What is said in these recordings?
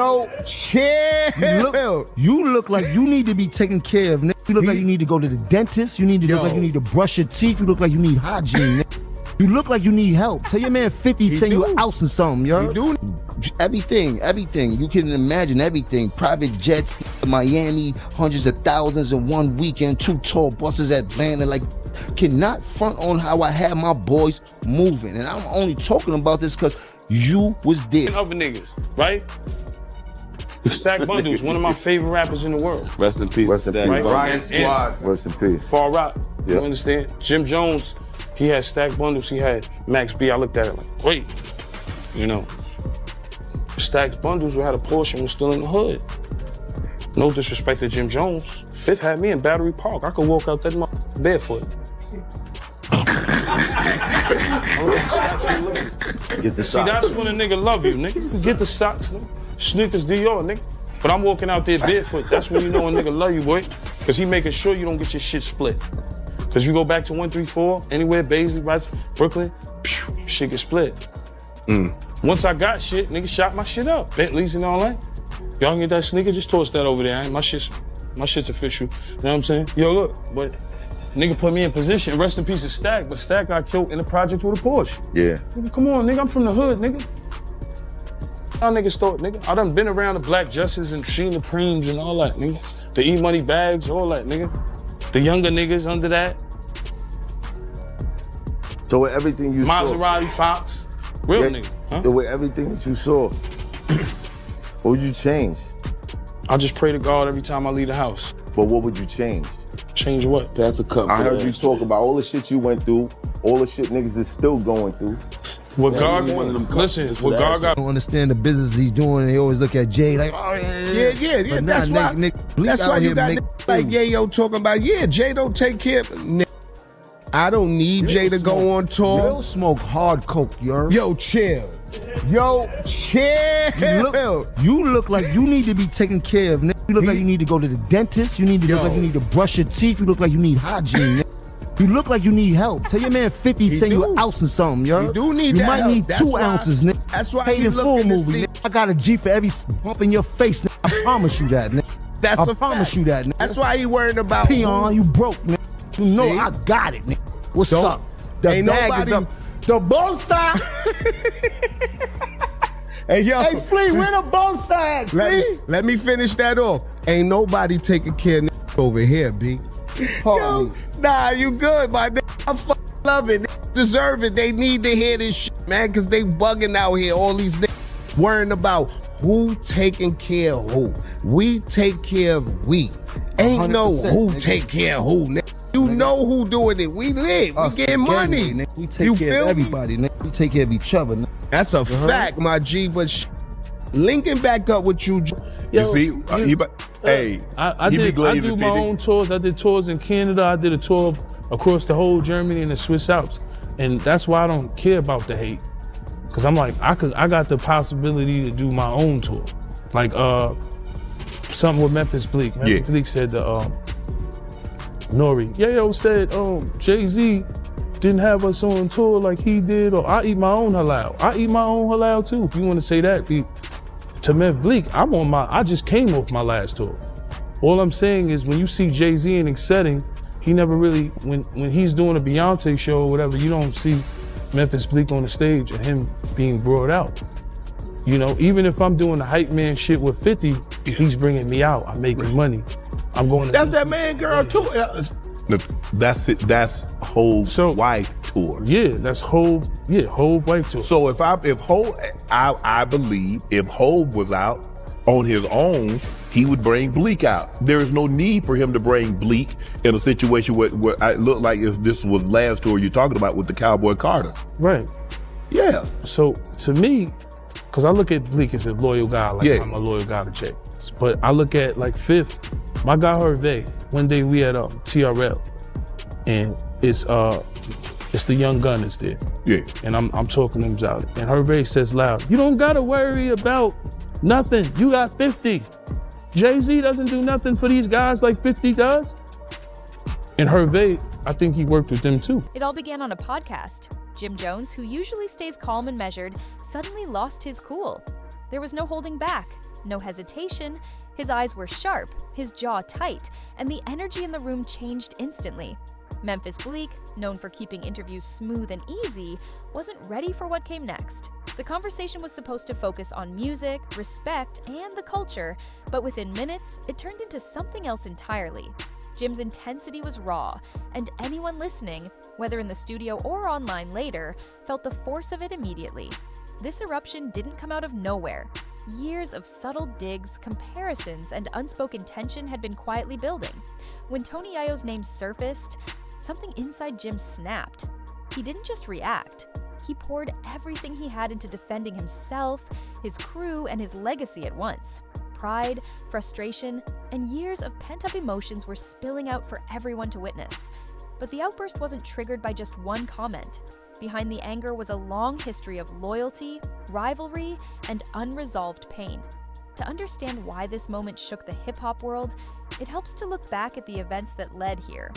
Oh, chill. You look like you need to be taken care of, nigga. You look like you need to go to the dentist. You need to look like you need to brush your teeth. You look like you need hygiene, nigga. You look like you need help. Tell your man 50 send you a house or something, yo. You do. Everything. You can imagine everything. Private jets, Miami, hundreds of thousands in one weekend, 2 tour buses at Atlanta. Like, cannot front on how I had my boys moving. And I'm only talking about this because you was there. And other niggas, right? Stack Bundles, one of my favorite rappers in the world. Rest in peace. Rest in peace. Right? Ryan Squad. Rest in peace. Far Rock. Yep. You understand? Jim Jones, he had Stack Bundles, he had Max B. I looked at it like, great. You know. Stack Bundles had a Porsche and was still in the hood. No disrespect to Jim Jones. Fifth had me in Battery Park. I could walk out that barefoot. Get the socks. See, that's when a nigga love you, nigga. Get the socks, nigga. Sneakers Dior, nigga. But I'm walking out there barefoot. That's when you know a nigga love you, boy. Cause he making sure you don't get your shit split. Cause you go back to 134, anywhere, Baisley, Brooklyn, shit get split. Once I got shit, nigga shot my shit up. Bentleys and all that. Y'all can get that sneaker, just toss that over there. My shit's official. You know what I'm saying? Yo, look, but nigga put me in position. Rest in peace of Stack, but Stack got killed in the project with a Porsche. Yeah. Nigga, come on, nigga, I'm from the hood, nigga. Y'all niggas thought, nigga. I done been around the Black Justice and seen the Preems and all that, nigga. The E-Money bags, all that, nigga. The younger niggas under that. So with everything you Maserati Fox. Real nigga. Huh? So with everything that you saw, what would you change? I just pray to God every time I leave the house. But what would you change? Change what? That's a cup. I heard you talk about all the shit you went through, all the shit niggas is still going through. What God, listen, what God got. I don't understand the business he's doing. They always look at Jay like, oh Yeah. But That's nah, why. Bleak That's out why you here got make niggas like Yayo talking about, Jay don't take care of. I don't need Jay to go on tour. Real smoke hard coke, yo. Yo, chill. You look like you need to be taken care of, nigga. You look like you need to go to the dentist. You need to look like you need to brush your teeth. You look like you need hygiene, nigga. You look like you need help. Tell your man 50 send you an ounce or something, yo. You do need You that might help. need That's 2 why- ounces, nigga. That's why Paid he in full looking to movie, see- nigga. I got a G for every bump in your face, nigga. I promise you that, nigga. That's I a promise fact. you that, nigga. That's why he worried about Peon, you broke, nigga. You know See? I got it, nigga. What's Don't- up? The ain't bag nobody- is up. The bonsa. Hey, yo. Hey, Flea, where the bonsa at, Flea? Let me finish that off. Ain't nobody taking care of over here, B. Yo, nah, you good, my nigga. I fucking love it. They deserve it. They need to hear this shit, man, because they bugging out here. All these niggas worrying about who taking care of who. We take care of we. Ain't no 100%, who nigga. take care of who, nigga. You know who doing it. We live. Us, We getting the gang, money. nigga. We take You care feel of me? everybody, nigga. We take care of each other, nigga. That's a fact, my G. But linking back up with you, You see, I do my own tours. I did tours in Canada. I did a tour across the whole Germany and the Swiss Alps, and that's why I don't care about the hate, because I'm like, I got the possibility to do my own tour, like something with Memphis Bleak. Memphis Bleak said to Nori, Yayo said Jay-Z didn't have us on tour like he did, or I eat my own halal. I eat my own halal too. If you want to say that, to Memphis Bleak, I just came off my last tour. All I'm saying is when you see Jay-Z in a setting, he never really, when he's doing a Beyonce show or whatever, you don't see Memphis Bleak on the stage and him being brought out. You know, even if I'm doing the hype man shit with 50, he's bringing me out. I'm making money. I'm going to. that's that man girl too. That's it. That's Hove's wife tour. Yeah, that's Hove. Yeah, Hove wife tour. So if Hove, I believe if Hove was out on his own, he would bring Bleak out. There is no need for him to bring Bleak in a situation where it looked like if this was last tour you're talking about with the Cowboy Carter. Right. Yeah. So to me, because I look at Bleak as a loyal guy, like I'm a loyal guy to Jay. But I look at like Fifth, my guy Hervé. One day we had TRL, and it's the young Gunners there. Yeah. And I'm talking them out, and Hervé says loud, "You don't gotta worry about nothing. You got 50. Jay-Z doesn't do nothing for these guys like 50 does." And Hervé, I think he worked with them too. It all began on a podcast. Jim Jones, who usually stays calm and measured, suddenly lost his cool. There was no holding back. No hesitation, his eyes were sharp, his jaw tight, and the energy in the room changed instantly. Memphis Bleek, known for keeping interviews smooth and easy, wasn't ready for what came next. The conversation was supposed to focus on music, respect, and the culture, but within minutes, it turned into something else entirely. Jim's intensity was raw, and anyone listening, whether in the studio or online later, felt the force of it immediately. This eruption didn't come out of nowhere. Years of subtle digs, comparisons, and unspoken tension had been quietly building. When Tony Yayo's name surfaced, something inside Jim snapped. He didn't just react. He poured everything he had into defending himself, his crew, and his legacy at once. Pride, frustration, and years of pent-up emotions were spilling out for everyone to witness. But the outburst wasn't triggered by just one comment. Behind the anger was a long history of loyalty, rivalry, and unresolved pain. To understand why this moment shook the hip-hop world, it helps to look back at the events that led here.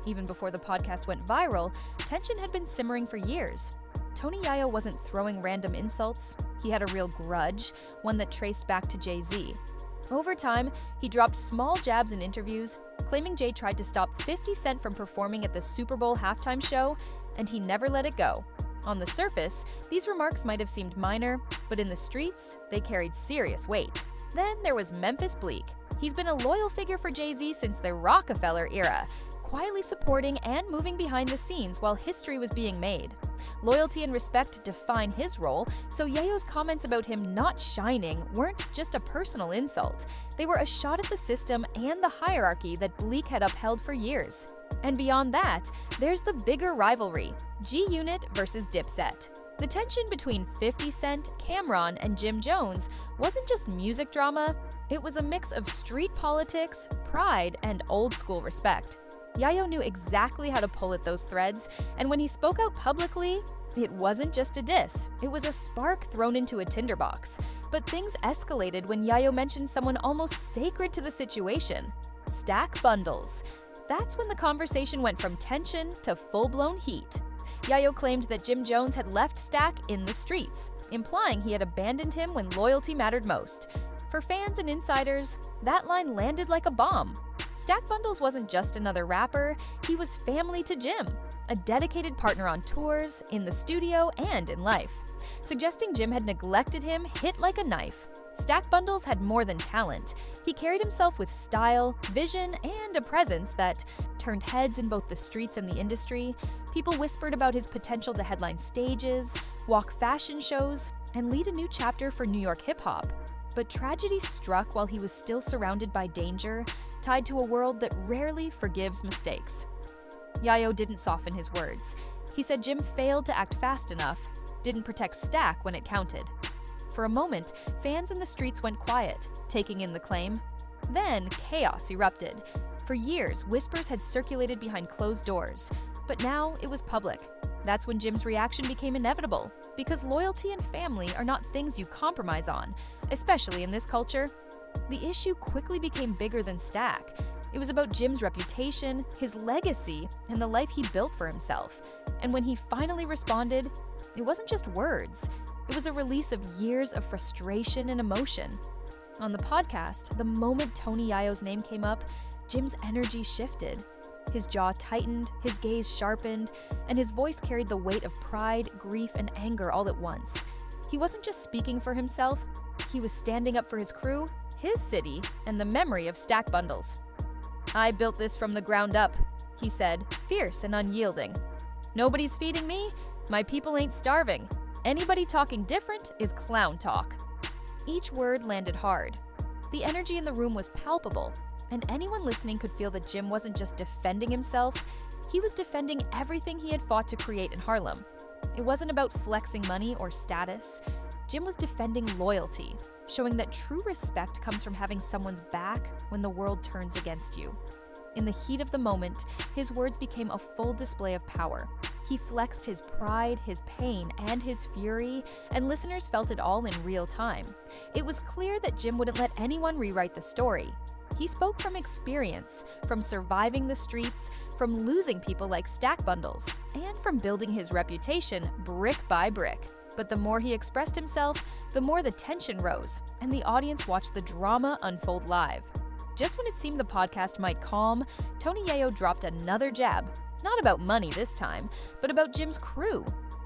Even before the podcast went viral, tension had been simmering for years. Tony Yayo wasn't throwing random insults. He had a real grudge, one that traced back to Jay-Z. Over time, he dropped small jabs in interviews, claiming Jay tried to stop 50 Cent from performing at the Super Bowl halftime show, and he never let it go. On the surface, these remarks might have seemed minor, but in the streets, they carried serious weight. Then there was Memphis Bleek. He's been a loyal figure for Jay-Z since the Rockefeller era, quietly supporting and moving behind the scenes while history was being made. Loyalty and respect define his role, so Yayo's comments about him not shining weren't just a personal insult. They were a shot at the system and the hierarchy that Bleek had upheld for years. And beyond that, there's the bigger rivalry, G-Unit versus Dipset. The tension between 50 Cent, Cameron, and Jim Jones wasn't just music drama, it was a mix of street politics, pride, and old-school respect. Yayo knew exactly how to pull at those threads, and when he spoke out publicly, it wasn't just a diss, it was a spark thrown into a tinderbox. But things escalated when Yayo mentioned someone almost sacred to the situation, Stack Bundles. That's when the conversation went from tension to full-blown heat. Yayo claimed that Jim Jones had left Stack in the streets, implying he had abandoned him when loyalty mattered most. For fans and insiders, that line landed like a bomb. Stack Bundles wasn't just another rapper, he was family to Jim, a dedicated partner on tours, in the studio, and in life. Suggesting Jim had neglected him hit like a knife. Stack Bundles had more than talent. He carried himself with style, vision, and a presence that turned heads in both the streets and the industry. People whispered about his potential to headline stages, walk fashion shows, and lead a new chapter for New York hip-hop. But tragedy struck while he was still surrounded by danger, tied to a world that rarely forgives mistakes. Yayo didn't soften his words. He said Jim failed to act fast enough, didn't protect Stack when it counted. For a moment, fans in the streets went quiet, taking in the claim. Then chaos erupted. For years, whispers had circulated behind closed doors, but now it was public. That's when Jim's reaction became inevitable, because loyalty and family are not things you compromise on, especially in this culture. The issue quickly became bigger than Stack. It was about Jim's reputation, his legacy, and the life he built for himself. And when he finally responded, it wasn't just words. It was a release of years of frustration and emotion. On the podcast, the moment Tony Yayo's name came up, Jim's energy shifted. His jaw tightened, his gaze sharpened, and his voice carried the weight of pride, grief, and anger all at once. He wasn't just speaking for himself, he was standing up for his crew, his city, and the memory of Stack Bundles. "I built this from the ground up," he said, fierce and unyielding. "Nobody's feeding me, my people ain't starving. Anybody talking different is clown talk." Each word landed hard. The energy in the room was palpable, and anyone listening could feel that Jim wasn't just defending himself, he was defending everything he had fought to create in Harlem. It wasn't about flexing money or status. Jim was defending loyalty, showing that true respect comes from having someone's back when the world turns against you. In the heat of the moment, his words became a full display of power. He flexed his pride, his pain, and his fury, and listeners felt it all in real time. It was clear that Jim wouldn't let anyone rewrite the story. He spoke from experience, from surviving the streets, from losing people like Stack Bundles, and from building his reputation brick by brick. But the more he expressed himself, the more the tension rose, and the audience watched the drama unfold live. Just when it seemed the podcast might calm, Tony Yayo dropped another jab, not about money this time, but about Jim's crew.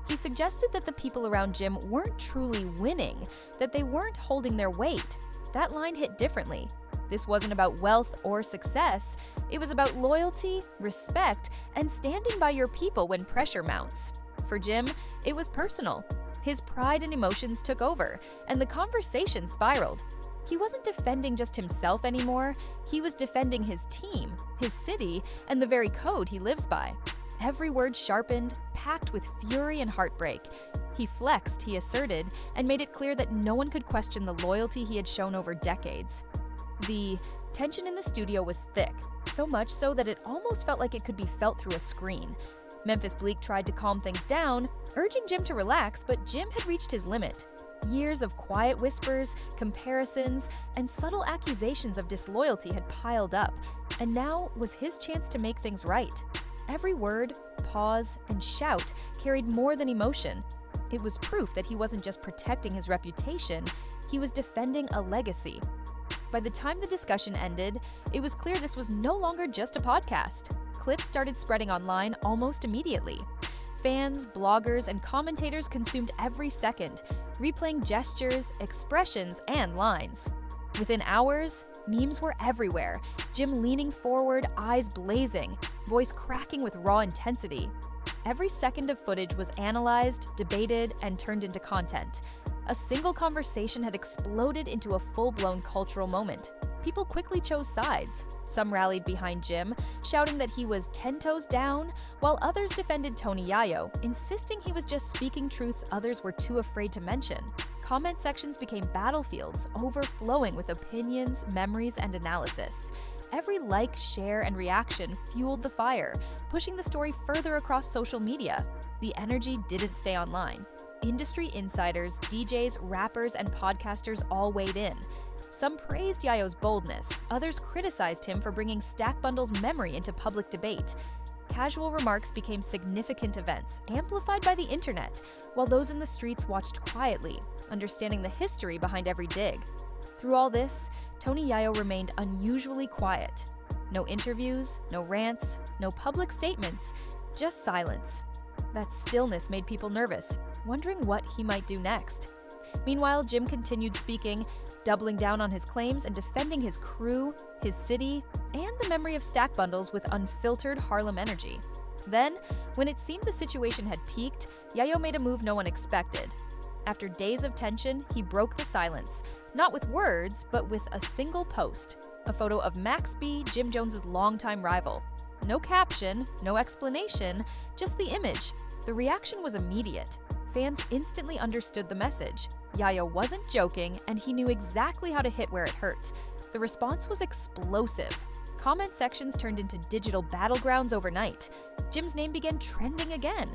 He suggested that the people around Jim weren't truly winning, that they weren't holding their weight. That line hit differently. This wasn't about wealth or success. It was about loyalty, respect, and standing by your people when pressure mounts. For Jim, it was personal. His pride and emotions took over, and the conversation spiraled. He wasn't defending just himself anymore. He was defending his team, his city, and the very code he lives by. Every word sharpened, packed with fury and heartbreak. He flexed, he asserted, and made it clear that no one could question the loyalty he had shown over decades. The tension in the studio was thick, so much so that it almost felt like it could be felt through a screen. Memphis Bleek tried to calm things down, urging Jim to relax, but Jim had reached his limit. Years of quiet whispers, comparisons, and subtle accusations of disloyalty had piled up, and now was his chance to make things right. Every word, pause, and shout carried more than emotion. It was proof that he wasn't just protecting his reputation, he was defending a legacy. By the time the discussion ended, it was clear this was no longer just a podcast. Clips started spreading online almost immediately. Fans, bloggers, and commentators consumed every second, replaying gestures, expressions, and lines. Within hours, memes were everywhere, Jim leaning forward, eyes blazing, voice cracking with raw intensity. Every second of footage was analyzed, debated, and turned into content. A single conversation had exploded into a full-blown cultural moment. People quickly chose sides. Some rallied behind Jim, shouting that he was 10 toes down, while others defended Tony Yayo, insisting he was just speaking truths others were too afraid to mention. Comment sections became battlefields, overflowing with opinions, memories, and analysis. Every like, share, and reaction fueled the fire, pushing the story further across social media. The energy didn't stay online. Industry insiders, DJs, rappers, and podcasters all weighed in. Some praised Yayo's boldness, others criticized him for bringing Stack Bundle's memory into public debate. Casual remarks became significant events, amplified by the internet, while those in the streets watched quietly, understanding the history behind every dig. Through all this, Tony Yayo remained unusually quiet. No interviews, no rants, no public statements, just silence. That stillness made people nervous, wondering what he might do next. Meanwhile, Jim continued speaking, doubling down on his claims and defending his crew, his city, and the memory of Stack Bundles with unfiltered Harlem energy. Then, when it seemed the situation had peaked, Yayo made a move no one expected. After days of tension, he broke the silence, not with words, but with a single post, a photo of Max B, Jim Jones's longtime rival. No caption, no explanation, just the image. The reaction was immediate. Fans instantly understood the message. Yayo wasn't joking, and he knew exactly how to hit where it hurt. The response was explosive. Comment sections turned into digital battlegrounds overnight. Jim's name began trending again.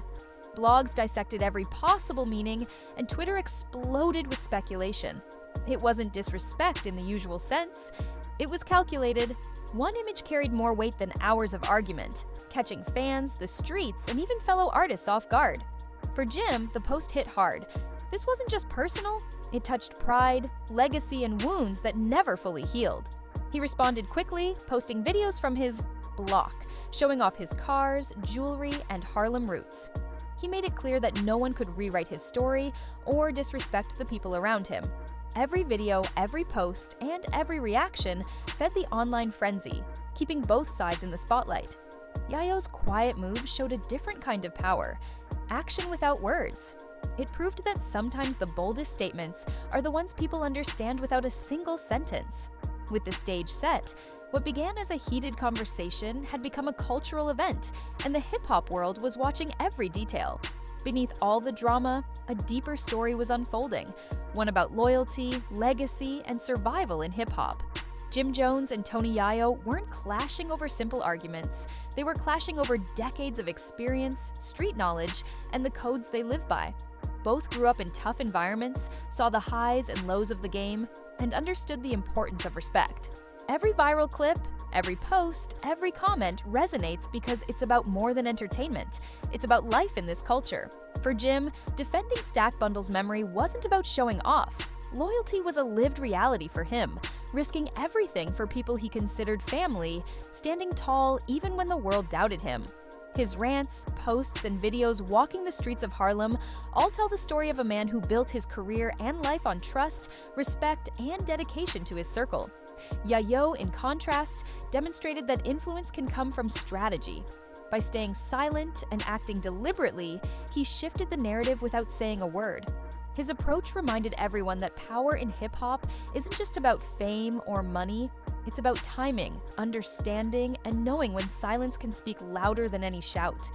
Blogs dissected every possible meaning, and Twitter exploded with speculation. It wasn't disrespect in the usual sense. It was calculated. One image carried more weight than hours of argument, catching fans, the streets, and even fellow artists off guard. For Jim, the post hit hard. This wasn't just personal, it touched pride, legacy, and wounds that never fully healed. He responded quickly, posting videos from his block, showing off his cars, jewelry, and Harlem roots. He made it clear that no one could rewrite his story or disrespect the people around him. Every video, every post, and every reaction fed the online frenzy, keeping both sides in the spotlight. Yayo's quiet move showed a different kind of power, action without words. It proved that sometimes the boldest statements are the ones people understand without a single sentence. With the stage set, what began as a heated conversation had become a cultural event, and the hip-hop world was watching every detail. Beneath all the drama, a deeper story was unfolding, one about loyalty, legacy, and survival in hip-hop. Jim Jones and Tony Yayo weren't clashing over simple arguments. They were clashing over decades of experience, street knowledge, and the codes they live by. Both grew up in tough environments, saw the highs and lows of the game, and understood the importance of respect. Every viral clip, every post, every comment resonates because it's about more than entertainment. It's about life in this culture. For Jim, defending Stack Bundle's memory wasn't about showing off. Loyalty was a lived reality for him, risking everything for people he considered family, standing tall even when the world doubted him. His rants, posts, and videos walking the streets of Harlem all tell the story of a man who built his career and life on trust, respect, and dedication to his circle. Yayo, in contrast, demonstrated that influence can come from strategy. By staying silent and acting deliberately, he shifted the narrative without saying a word. His approach reminded everyone that power in hip-hop isn't just about fame or money. It's about timing, understanding, and knowing when silence can speak louder than any shout.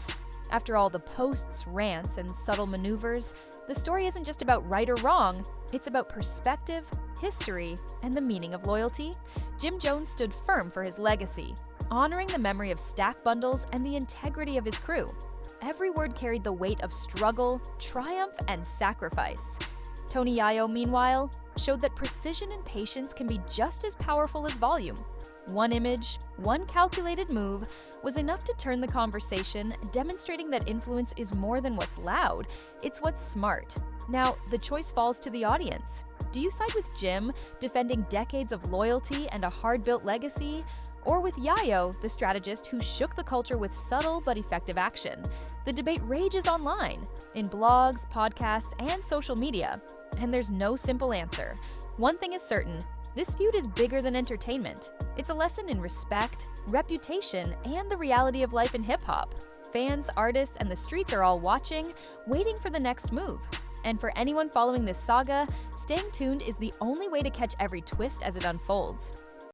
After all the posts, rants, and subtle maneuvers, the story isn't just about right or wrong, it's about perspective, history, and the meaning of loyalty. Jim Jones stood firm for his legacy, honoring the memory of Stack Bundles and the integrity of his crew. Every word carried the weight of struggle, triumph, and sacrifice. Tony Yayo, meanwhile, showed that precision and patience can be just as powerful as volume. One image, one calculated move, was enough to turn the conversation, demonstrating that influence is more than what's loud, it's what's smart. Now, the choice falls to the audience. Do you side with Jim, defending decades of loyalty and a hard-built legacy? Or with Yayo, the strategist who shook the culture with subtle but effective action? The debate rages online, in blogs, podcasts, and social media. And there's no simple answer. One thing is certain, this feud is bigger than entertainment. It's a lesson in respect, reputation, and the reality of life in hip-hop. Fans, artists, and the streets are all watching, waiting for the next move. And for anyone following this saga, staying tuned is the only way to catch every twist as it unfolds.